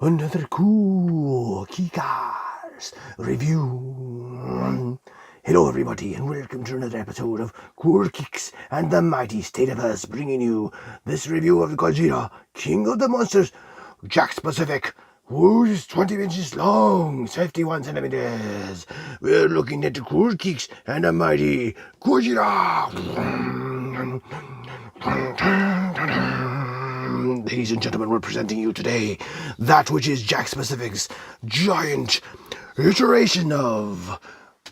another cool Kikas review. Hello everybody and welcome to another episode of Cool Kicks and the Mighty State of Us, bringing you this review of Godzilla, King of the Monsters, Jakks Pacific, who's 20 inches long, 51 centimeters. We're looking at the Cool Kicks and the Mighty Godzilla. Ladies and gentlemen, we're presenting you today that which is Jakks Pacific's giant iteration of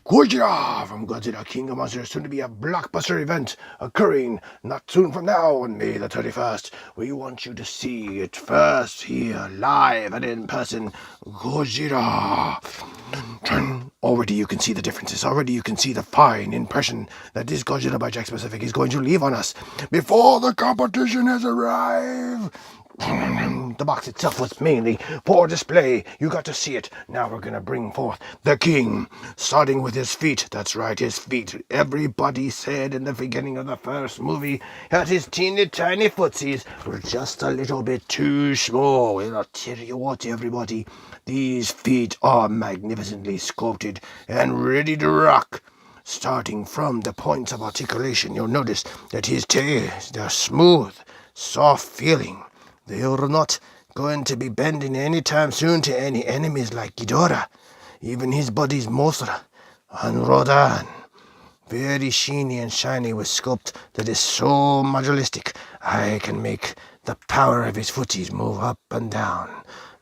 Godzilla from Godzilla King of Monsters, soon to be a blockbuster event occurring not soon from now on May the 31st. We want you to see it first here, live and in person. Godzilla. Already you can see the differences. Already you can see the fine impression that this Godzilla by Jakks Pacific is going to leave on us before the competition has arrived. The box itself was mainly for display. You got to see it. Now we're going to bring forth the king, starting with his feet. That's right, his feet. Everybody said in the beginning of the first movie that his teeny tiny footsies were just a little bit too small. Well, I'll tell you what, everybody, these feet are magnificently sculpted and ready to rock. Starting from the points of articulation, you'll notice that his tails, they're smooth, soft feeling. They are not going to be bending anytime soon to any enemies like Ghidorah. Even his body's Mothra and Rodan. Very sheeny and shiny with sculpt that is so modulistic. I can make the power of his footies move up and down.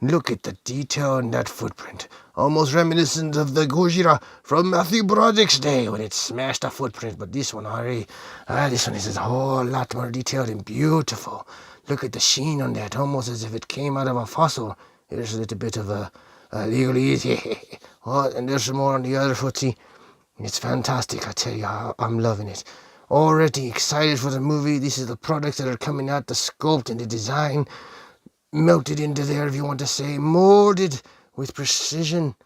Look at the detail in that footprint. Almost reminiscent of the Gojira from Matthew Broderick's day when it smashed a footprint. But this one, this one is a whole lot more detailed and beautiful. Look at the sheen on that, almost as if it came out of a fossil. Here's a little bit of a legalese. Oh, and there's some more on the other footsie. It's fantastic, I tell you, I'm loving it. Already excited for the movie. This is the products that are coming out, the sculpt and the design. Melted into there, if you want to say, molded with precision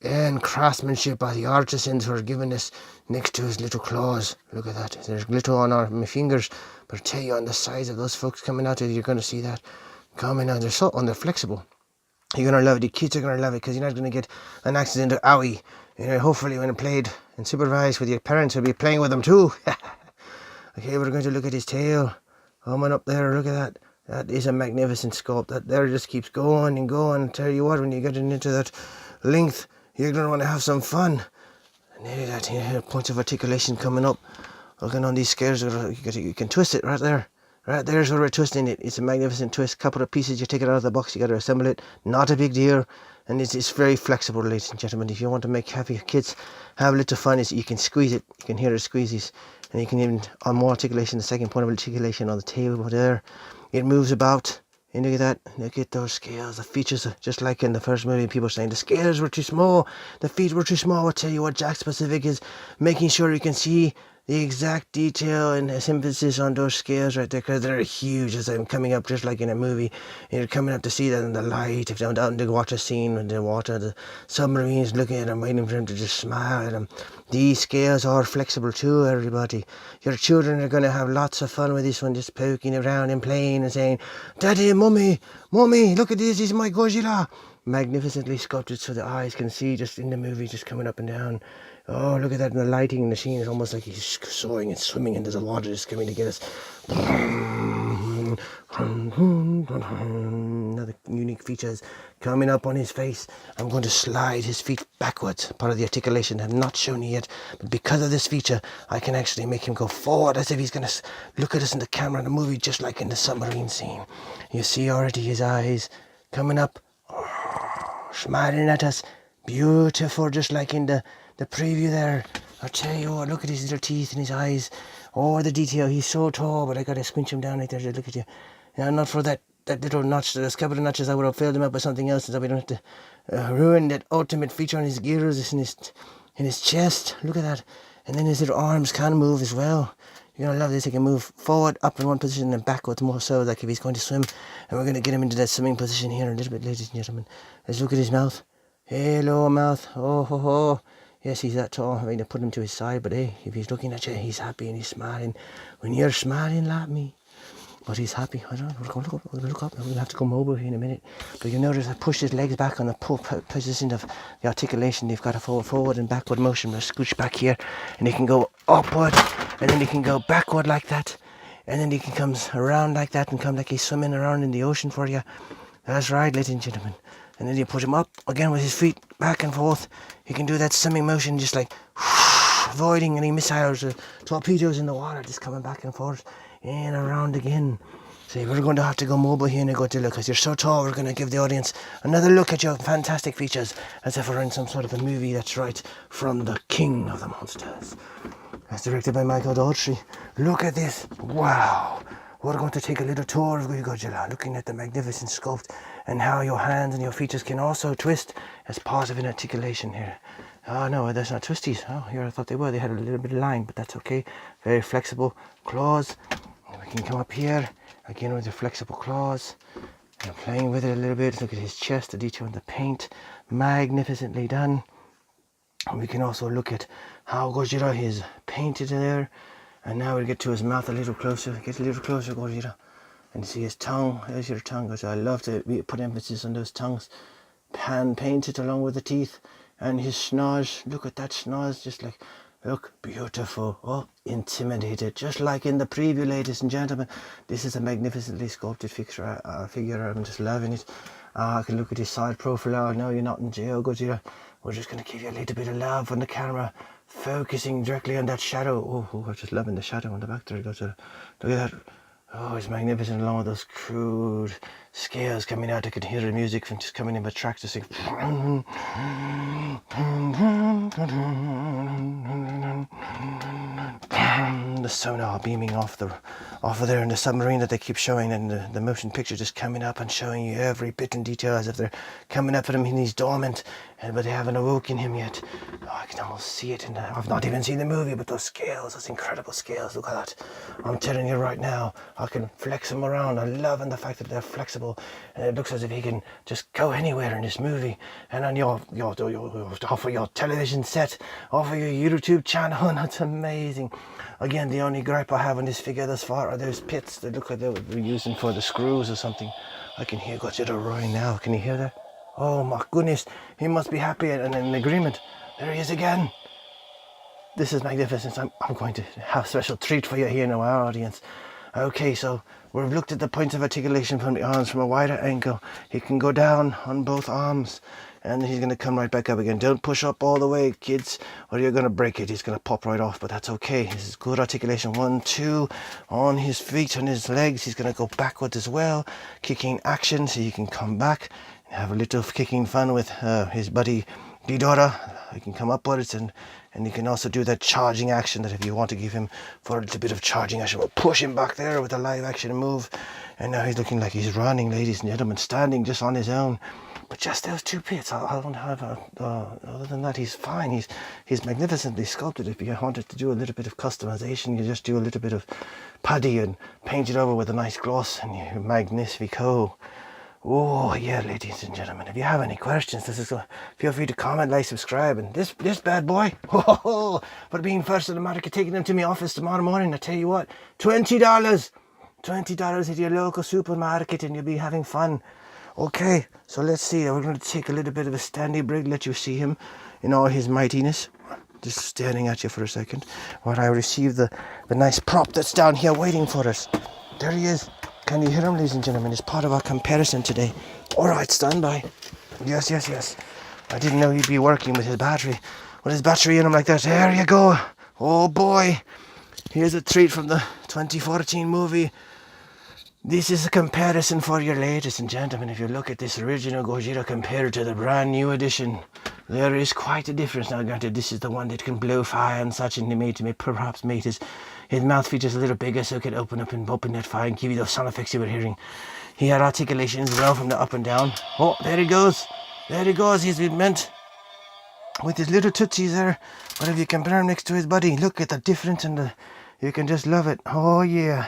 and craftsmanship by the artisans who are giving us next to his little claws. Look at that. There's glitter on my fingers, but I tell you, on the size of those folks coming out, you're going to see that coming out. They're flexible. You're going to love it. The kids are going to love it because you're not going to get an accident or owie. You know, hopefully when played and supervised with your parents, you'll be playing with them too. Okay, we're going to look at his tail. Coming up there, look at that. That is a magnificent sculpt. That there just keeps going and going. I tell you what, when you get into that length, you're going to want to have some fun. And there that here, points of articulation coming up. Looking on these scales, you can twist it right there. Right there's where we're twisting it. It's a magnificent twist. Couple of pieces, you take it out of the box, you got to assemble it. Not a big deal. And it's very flexible, ladies and gentlemen. If you want to have your kids have a little fun, you can squeeze it. You can hear the squeezes. And you can even, on more articulation, the second point of articulation on the table there, it moves about. And look at that. Look at those scales. The features, just like in the first movie, people saying the scales were too small. The feet were too small. I'll tell you what, Jakks Pacific is making sure you can see the exact detail and his emphasis on those scales right there, because they're huge as I'm coming up just like in a movie. And you're coming up to see that in the light. If you're down in the water scene, in the water, the submarines looking at him, waiting for him to just smile at him. These scales are flexible too, everybody. Your children are going to have lots of fun with this one, just poking around and playing and saying, Daddy, Mummy, look at this is my Godzilla. Magnificently sculpted so the eyes can see just in the movie, just coming up and down. Oh, look at that, and the lighting in the scene is almost like he's soaring and swimming into the water, just coming to get us. Another unique features coming up on his face. I'm going to slide his feet backwards. Part of the articulation I've not shown you yet, but because of this feature, I can actually make him go forward as if he's going to look at us in the camera in the movie, just like in the submarine scene. You see already his eyes coming up, smiling at us. Beautiful, just like in the preview there. I'll tell you what, look at his little teeth and his eyes. Oh, the detail. He's so tall, but I gotta squinch him down right there to look at you. Now, not for that little notch, those couple of notches, I would have filled him up with something else so we don't have to ruin that ultimate feature on his gears in his chest. Look at that. And then his little arms can move as well. You're gonna love this. He can move forward, up in one position, and backwards more so, like if he's going to swim. And we're gonna get him into that swimming position here in a little bit, ladies and gentlemen. Let's look at his mouth. Hello, mouth. Oh, ho, ho. Yes, he's that tall. I mean, to put him to his side, but hey, if he's looking at you, he's happy and he's smiling. When you're smiling like me, But he's happy. I don't know. We're going to look up. We'll have to go mobile here in a minute. But you notice I pushed his legs back on the position of the articulation. They've got a forward and backward motion. We'll scooch back here, and he can go upward, and then he can go backward like that, and then he can come around like that and come like he's swimming around in the ocean for you. That's right, ladies and gentlemen. And then you put him up again with his feet back and forth. He can do that swimming motion, just like avoiding any missiles or torpedoes in the water, just coming back and forth and around again. See, we're going to have to go mobile here in Godzilla because you're so tall. We're going to give the audience another look at your fantastic features as if we're in some sort of a movie that's right from the King of the Monsters. That's directed by Michael Daughtry. Look at this. Wow. We're going to take a little tour of Godzilla, looking at the magnificent sculpt and how your hands and your features can also twist as part of an articulation here. Oh no, that's not twisties. Oh, here I thought they were. They had a little bit of line, but that's okay. Very flexible claws. We can come up here again with the flexible claws and playing with it a little bit. Look at his chest, the detail in the paint, magnificently done. And we can also look at how Godzilla is painted there. And now we'll get to his mouth a little closer. Get a little closer, Godzilla. And see his tongue. There's your tongue, Godzilla. I love to put emphasis on those tongues. Hand painted along with the teeth. And his schnoz. Look at that schnoz. Just like, look, beautiful. Oh, intimidated. Just like in the preview, ladies and gentlemen. This is a magnificently sculpted figure. I'm just loving it. I can look at his side profile. No, you're not in jail, Godzilla. We're just going to give you a little bit of love on the camera. Focusing directly on that shadow. Oh, I'm just loving the shadow on the back there. Look at that. Oh, it's magnificent along with those crude scales coming out. I could hear the music from just coming in with tracks to sing. The sonar beaming off of there in the submarine that they keep showing, and the motion picture just coming up and showing you every bit in detail as if they're coming up at him and he's dormant, but they haven't awoken him yet. Oh, I can almost see it I've not even seen the movie, but those scales, those incredible scales, look at that. I'm telling you right now, I can flex them around. I'm loving the fact that they're flexible, and it looks as if he can just go anywhere in this movie. And on your off of your television set, off of your YouTube channel, and that's amazing. Again, the only gripe I have on this figure thus far are those pits that look like they were using for the screws or something. I can hear Godzilla roaring now. Can you hear that? Oh my goodness, he must be happy and in agreement. There he is again. This is magnificent. I'm going to have a special treat for you here in our audience. Okay, so we've looked at the points of articulation from the arms from a wider angle. He can go down on both arms, and he's going to come right back up again. Don't push up all the way, kids, or you're going to break it. He's going to pop right off, but that's okay. This is good articulation. 1, 2, on his feet, on his legs. He's going to go backwards as well. Kicking action, so you can come back and have a little kicking fun with his buddy Ghidorah. He can come upwards, and you can also do that charging action that if you want to give him for a little bit of charging action, we'll push him back there with a live action move. And now he's looking like he's running, ladies and gentlemen, standing just on his own. But just those two pits, I don't have other than that, he's fine. He's magnificently sculpted. If you wanted to do a little bit of customization, you just do a little bit of putty and paint it over with a nice gloss, and you're magnifico. Oh yeah, ladies and gentlemen, if you have any questions, feel free to comment, like, subscribe, and this bad boy, for being first in the market, taking them to my office tomorrow morning. I tell you what, $20 at your local supermarket, and you'll be having fun. Okay, so let's see. We're going to take a little bit of a standing break, let you see him in all his mightiness. Just staring at you for a second while I receive the nice prop that's down here waiting for us. There he is. Can you hear him, ladies and gentlemen? It's part of our comparison today. All right, stand by. Yes. I didn't know he'd be working with his battery in him like that. There you go. Oh boy. Here's a treat from the 2014 movie. This is a comparison for you, ladies and gentlemen. If you look at this original Godzilla compared to the brand new edition, there is quite a difference. Now, granted, this is the one that can blow fire and such, and they perhaps made his mouth features a little bigger so it could open up and open that fire and give you those sound effects you were hearing. He had articulation as well from the up and down. Oh, there he goes. He's been meant with his little tootsies there. But if you compare him next to his buddy, look at the difference, and you can just love it. Oh yeah.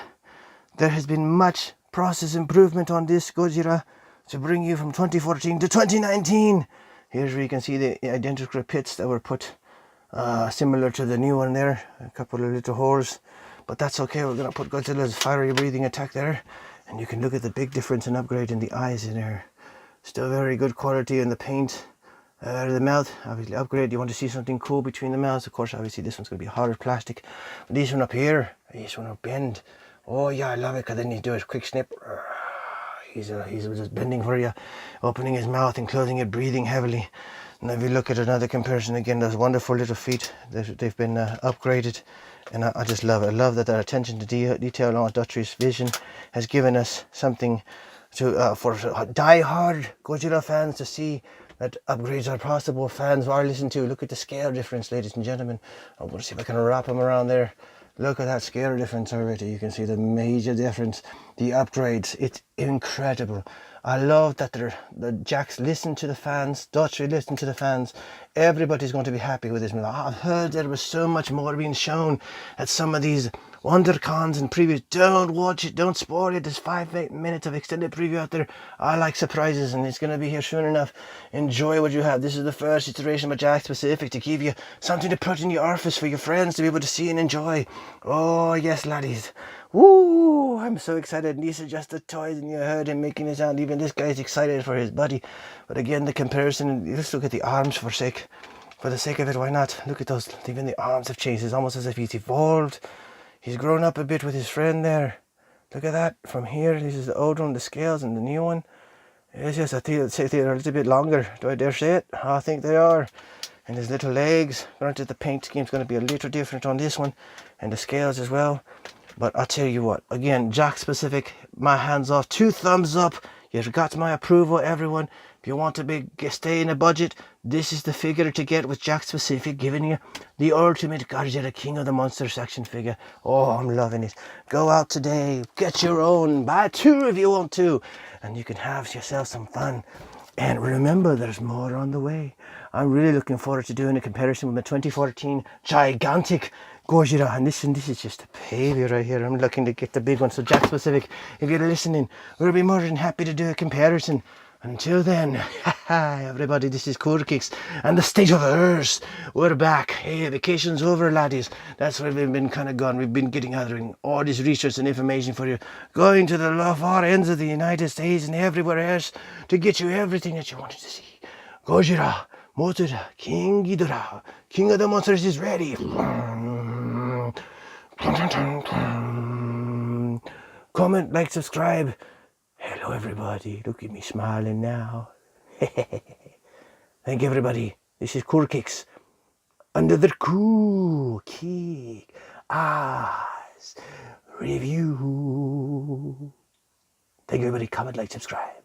There has been much process improvement on this Godzilla to bring you from 2014 to 2019. Here's where you can see the identical pits that were put similar to the new one there. A couple of little holes. But that's okay. We're going to put Godzilla's fiery breathing attack there. And you can look at the big difference in upgrade in the eyes in there. Still very good quality in the paint. The mouth, obviously upgrade. You want to see something cool between the mouths. Of course, obviously this one's going to be hard plastic. But this one up here, this one up bend. Oh yeah, I love it, because then you do a quick snip. He's just bending for you, opening his mouth and closing it, breathing heavily. And if you look at another comparison again, those wonderful little feet, they've been upgraded. And I just love it. I love that their attention to detail on Dutch's vision has given us something to for die-hard Godzilla fans to see that upgrades are possible. Fans are listening to. Look at the scale difference, ladies and gentlemen. I'm going to see if I can wrap them around there. Look at that scale difference already. You can see the major difference. The upgrades, it's incredible. I love that the Jakks listen to the fans. Dutch listen to the fans. Everybody's going to be happy with this movie. I've heard there was so much more being shown at some of these WonderCons and previews. Don't watch it. Don't spoil it. There's 5 minutes of extended preview out there. I like surprises, and it's going to be here soon enough. Enjoy what you have. This is the first iteration of Jakks Pacific to give you something to put in your office for your friends to be able to see and enjoy. Oh, yes, laddies. Woo! I'm so excited. And these are just the toys, and you heard him making it sound. Even this guy's excited for his buddy. But again, the comparison, let's look at the arms for the sake of it. Why not? Look at those. Even the arms have changed. It's almost as if he's evolved. He's grown up a bit with his friend there. Look at that. From here, this is the old one, the scales, and the new one. It's just, I think they're a little bit longer. Do I dare say it? I think they are. And his little legs. Granted, the paint scheme's going to be a little different on this one. And the scales as well. But I'll tell you what. Again, Jakks Pacific, my hands off. 2 thumbs up. You've got my approval, everyone. If you want to stay in a budget, this is the figure to get with Jakks Pacific, giving you the ultimate Godzilla King of the Monsters action figure. Oh, I'm loving it. Go out today, get your own, buy 2 if you want to, and you can have yourself some fun. And remember, there's more on the way. I'm really looking forward to doing a comparison with my 2014 gigantic Godzilla, and this is just a baby right here. I'm looking to get the big one. So Jakks Pacific, if you're listening, we'll be more than happy to do a comparison. Until then, everybody, this is Kicks and the State of Earth. We're back. Hey, vacation's over, laddies. That's where we've been kind of gone. We've been gathering all this research and information for you, going to the far ends of the United States and everywhere else to get you everything that you wanted to see. Godzilla, Mothra, King Ghidorah, King of the Monsters is ready. Comment, like, subscribe. Hello, everybody. Look at me smiling now. Thank you, everybody. This is Kicks. Another cool kick ass review. Thank you, everybody. Comment, like, subscribe.